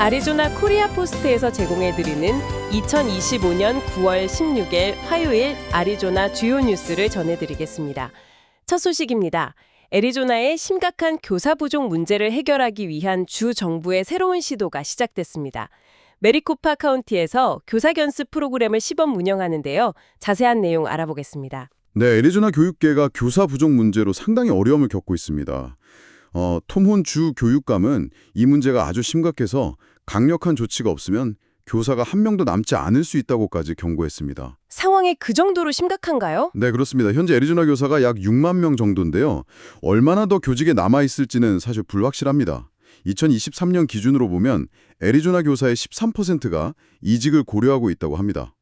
아리조나 코리아 포스트에서 제공해드리는 2025년 9월 16일 화요일 아리조나 주요 뉴스를 전해드리겠습니다. 첫 소식입니다. 애리조나의 심각한 교사 부족 문제를 해결하기 위한 주 정부의 새로운 시도가 시작됐습니다. 메리코파 카운티에서 교사 견습 프로그램을 시범 운영하는데요. 자세한 내용 알아보겠습니다. 네, 애리조나 교육계가 교사 부족 문제로 상당히 어려움을 겪고 있습니다. 톰 혼 주 교육감은 이 문제가 아주 심각해서 강력한 조치가 없으면 교사가 한 명도 남지 않을 수 있다고까지 경고했습니다. 상황이 그 정도로 심각한가요? 네, 그렇습니다. 현재 애리조나 교사가 약 6만 명 정도인데요. 얼마나 더 교직에 남아있을지는 사실 불확실합니다. 2023년 기준으로 보면 애리조나 교사의 13%가 이직을 고려하고 있다고 합니다.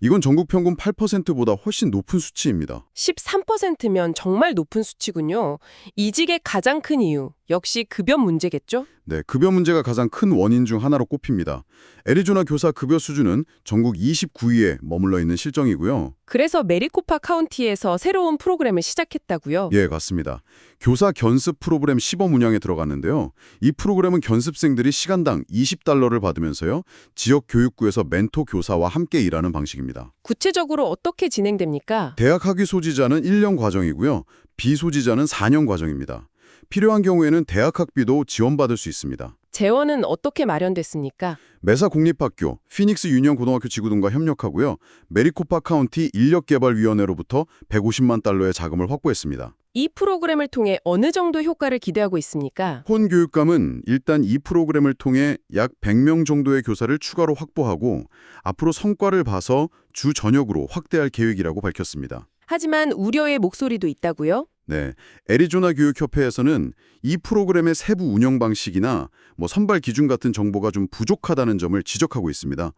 이건 전국 평균 8%보다 훨씬 높은 수치입니다. 13%면 정말 높은 수치군요. 이직의 가장 큰 이유, 역시 급여 문제겠죠? 네, 급여 문제가 가장 큰 원인 중 하나로 꼽힙니다. 애리조나 교사 급여 수준은 전국 29위에 머물러 있는 실정이고요. 그래서 메리코파 카운티에서 새로운 프로그램을 시작했다고요? 예, 맞습니다. 교사 견습 프로그램 시범 운영에 들어갔는데요. 이 프로그램은 견습생들이 시간당 $20를 받으면서요. 지역 교육구에서 멘토 교사와 함께 일하는 방식입니다. 구체적으로 어떻게 진행됩니까? 대학 학위 소지자는 1년 과정이고요. 비소지자는 4년 과정입니다. 필요한 경우에는 대학 학비도 지원받을 수 있습니다. 재원은 어떻게 마련됐습니까? 메사 공립학교, 피닉스 유니언 고등학교 지구 등과 협력하고요. 메리코파 카운티 인력개발위원회로부터 $150만 자금을 확보했습니다. 이 프로그램을 통해 어느 정도 효과를 기대하고 있습니까? 혼 교육감은 일단 이 프로그램을 통해 약 100명 정도의 교사를 추가로 확보하고 앞으로 성과를 봐서 주 전역으로 확대할 계획이라고 밝혔습니다. 하지만 우려의 목소리도 있다고요? 네, 애리조나 교육협회에서는 이 프로그램의 세부 운영 방식이나 선발 기준 같은 정보가 좀 부족하다는 점을 지적하고 있습니다.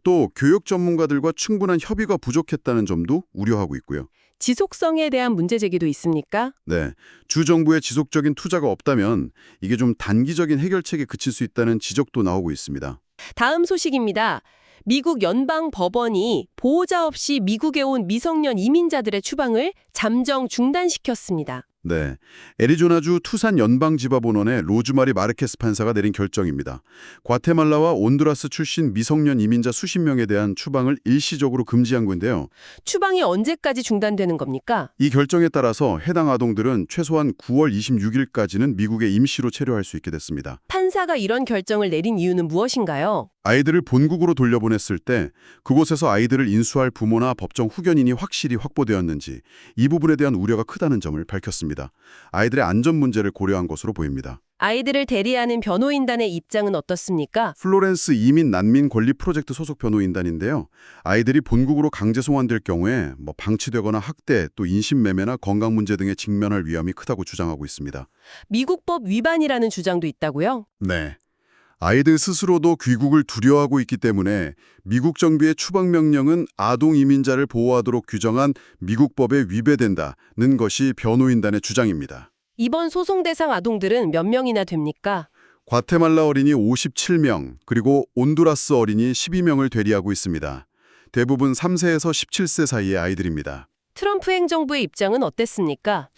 또 교육 전문가들과 충분한 협의가 부족했다는 점도 우려하고 있고요. 지속성에 대한 문제 제기도 있습니까? 네, 주 정부의 지속적인 투자가 없다면 이게 좀 단기적인 해결책에 그칠 수 있다는 지적도 나오고 있습니다. 다음 소식입니다. 미국 연방 법원이 보호자 없이 미국에 온 미성년 이민자들의 추방을 잠정 중단시켰습니다. 네, 애리조나주 투산 연방지법원의 로즈마리 마르케스 판사가 내린 결정입니다. 과테말라와 온두라스 출신 미성년 이민자 수십 명에 대한 추방을 일시적으로 금지한 건데요. 추방이 언제까지 중단되는 겁니까? 이 결정에 따라서 해당 아동들은 최소한 9월 26일까지는 미국에 임시로 체류할 수 있게 됐습니다. 판사가 이런 결정을 내린 이유는 무엇인가요? 아이들을 본국으로 돌려보냈을 때 그곳에서 아이들을 인수할 부모나 법정 후견인이 확실히 확보되었는지 이 부분에 대한 우려가 크다는 점을 밝혔습니다. 아이들의 안전 문제를 고려한 것으로 보입니다. 아이들을 대리하는 변호인단의 입장은 어떻습니까? 플로렌스 이민 난민 권리 프로젝트 소속 변호인단인데요. 아이들이 본국으로 강제 송환될 경우에 방치되거나 학대, 또 인신매매나 건강 문제 등에 직면할 위험이 크다고 주장하고 있습니다. 미국법 위반이라는 주장도 있다고요? 네. 아이들 스스로도 귀국을 두려워하고 있기 때문에 미국 정부의 추방 명령은 아동 이민자를 보호하도록 규정한 미국 법에 위배된다는 것이 변호인단의 주장입니다. 이번 소송 대상 아동들은 몇 명이나 됩니까? 과테말라 어린이 57명, 그리고 온두라스 어린이 12명을 대리하고 있습니다. 대부분 3세에서 17세 사이의 아이들입니다. 트럼프 행정부의 입장은 어땠습니까?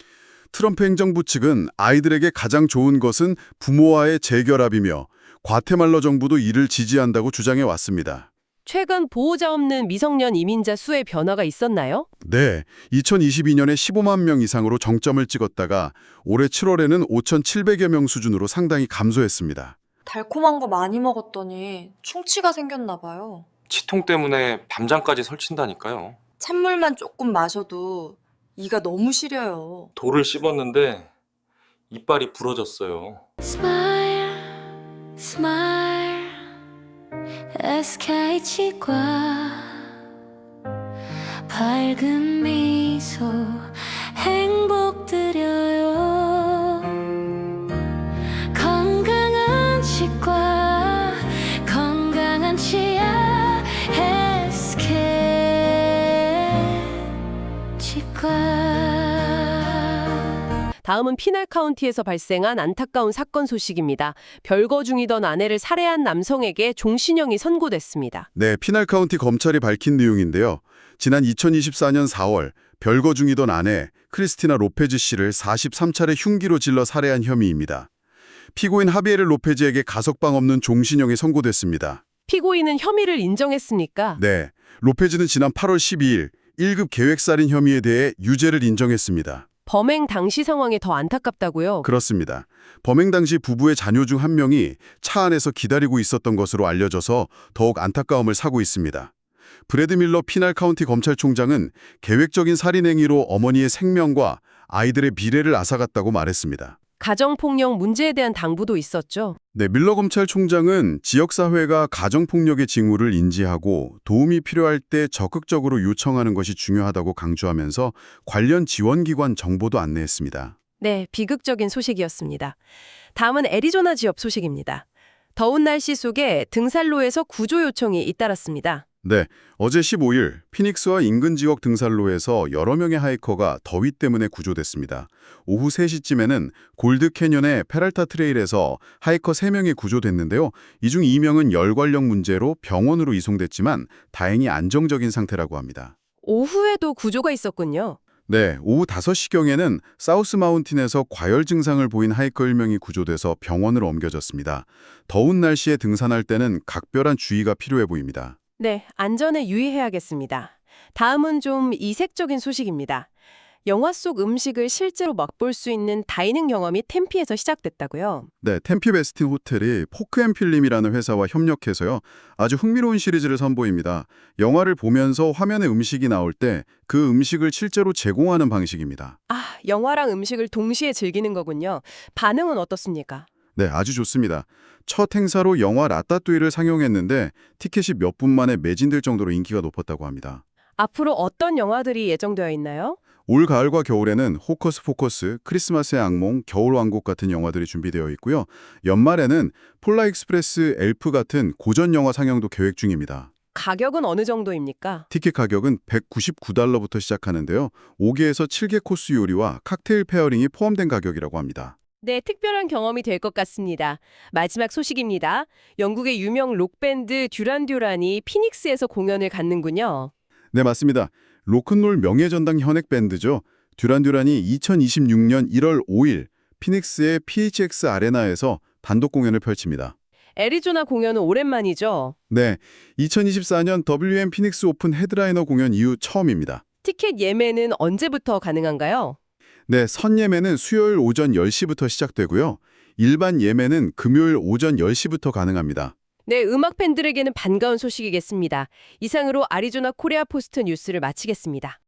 트럼프 행정부 측은 아이들에게 가장 좋은 것은 부모와의 재결합이며 과테말라 정부도 이를 지지한다고 주장해 왔습니다. 최근 보호자 없는 미성년 이민자 수의 변화가 있었나요? 네, 2022년에 15만 명 이상으로 정점을 찍었다가 올해 7월에는 5,700여 명 수준으로 상당히 감소했습니다. 달콤한 거 많이 먹었더니 충치가 생겼나 봐요. 치통 때문에 밤잠까지 설친다니까요. 찬물만 조금 마셔도 이가 너무 시려요. 돌을 씹었는데 이빨이 부러졌어요. Smile, smile, SK치과 밝은 미소 행복 드려요. 건강한 치과, 건강한 치아 SK치과. 다음은 피날 카운티에서 발생한 안타까운 사건 소식입니다. 별거 중이던 아내를 살해한 남성에게 종신형이 선고됐습니다. 네, 피날 카운티 검찰이 밝힌 내용인데요. 지난 2024년 4월 별거 중이던 아내 크리스티나 로페즈 씨를 43차례 흉기로 질러 살해한 혐의입니다. 피고인 하비에르 로페즈에게 가석방 없는 종신형이 선고됐습니다. 피고인은 혐의를 인정했습니까? 네, 로페즈는 지난 8월 12일 1급 계획살인 혐의에 대해 유죄를 인정했습니다. 범행 당시 상황이 더 안타깝다고요? 그렇습니다. 범행 당시 부부의 자녀 중 한 명이 차 안에서 기다리고 있었던 것으로 알려져서 더욱 안타까움을 사고 있습니다. 브래드 밀러 피날 카운티 검찰총장은 계획적인 살인 행위로 어머니의 생명과 아이들의 미래를 앗아갔다고 말했습니다. 가정폭력 문제에 대한 당부도 있었죠. 네, 밀러 검찰총장은 지역사회가 가정폭력의 징후를 인지하고 도움이 필요할 때 적극적으로 요청하는 것이 중요하다고 강조하면서 관련 지원기관 정보도 안내했습니다. 네, 비극적인 소식이었습니다. 다음은 애리조나 지역 소식입니다. 더운 날씨 속에 등산로에서 구조 요청이 잇따랐습니다. 네, 어제 15일 피닉스와 인근 지역 등산로에서 여러 명의 하이커가 더위 때문에 구조됐습니다. 오후 3시쯤에는 골드 캐년의 페랄타 트레일에서 하이커 3명이 구조됐는데요. 이 중 2명은 열관력 문제로 병원으로 이송됐지만 다행히 안정적인 상태라고 합니다. 오후에도 구조가 있었군요. 네, 오후 5시경에는 사우스 마운틴에서 과열 증상을 보인 하이커 1명이 구조돼서 병원으로 옮겨졌습니다. 더운 날씨에 등산할 때는 각별한 주의가 필요해 보입니다. 네, 안전에 유의해야겠습니다. 다음은 좀 이색적인 소식입니다. 영화 속 음식을 실제로 맛볼 수 있는 다이닝 경험이 템피에서 시작됐다고요. 네, 템피 베스틴 호텔이 포크앤필름이라는 회사와 협력해서요. 아주 흥미로운 시리즈를 선보입니다. 영화를 보면서 화면에 음식이 나올 때 그 음식을 실제로 제공하는 방식입니다. 아, 영화랑 음식을 동시에 즐기는 거군요. 반응은 어떻습니까? 네, 아주 좋습니다. 첫 행사로 영화 라따뚜이를 상영했는데 티켓이 몇 분 만에 매진될 정도로 인기가 높았다고 합니다. 앞으로 어떤 영화들이 예정되어 있나요? 올 가을과 겨울에는 호커스 포커스, 크리스마스의 악몽, 겨울왕국 같은 영화들이 준비되어 있고요. 연말에는 폴라 익스프레스, 엘프 같은 고전 영화 상영도 계획 중입니다. 가격은 어느 정도입니까? 티켓 가격은 $199부터 시작하는데요. 5개에서 7개 코스 요리와 칵테일 페어링이 포함된 가격이라고 합니다. 네, 특별한 경험이 될 것 같습니다. 마지막 소식입니다. 영국의 유명 록밴드 듀란 듀란이 피닉스에서 공연을 갖는군요. 네, 맞습니다. 로큰롤 명예전당 현액 밴드죠. 듀란 듀란이 2026년 1월 5일 피닉스의 PHX 아레나에서 단독 공연을 펼칩니다. 애리조나 공연은 오랜만이죠. 네, 2024년 WM 피닉스 오픈 헤드라이너 공연 이후 처음입니다. 티켓 예매는 언제부터 가능한가요? 네, 선 예매는 수요일 오전 10시부터 시작되고요. 일반 예매는 금요일 오전 10시부터 가능합니다. 네, 음악 팬들에게는 반가운 소식이겠습니다. 이상으로 아리조나 코리아 포스트 뉴스를 마치겠습니다.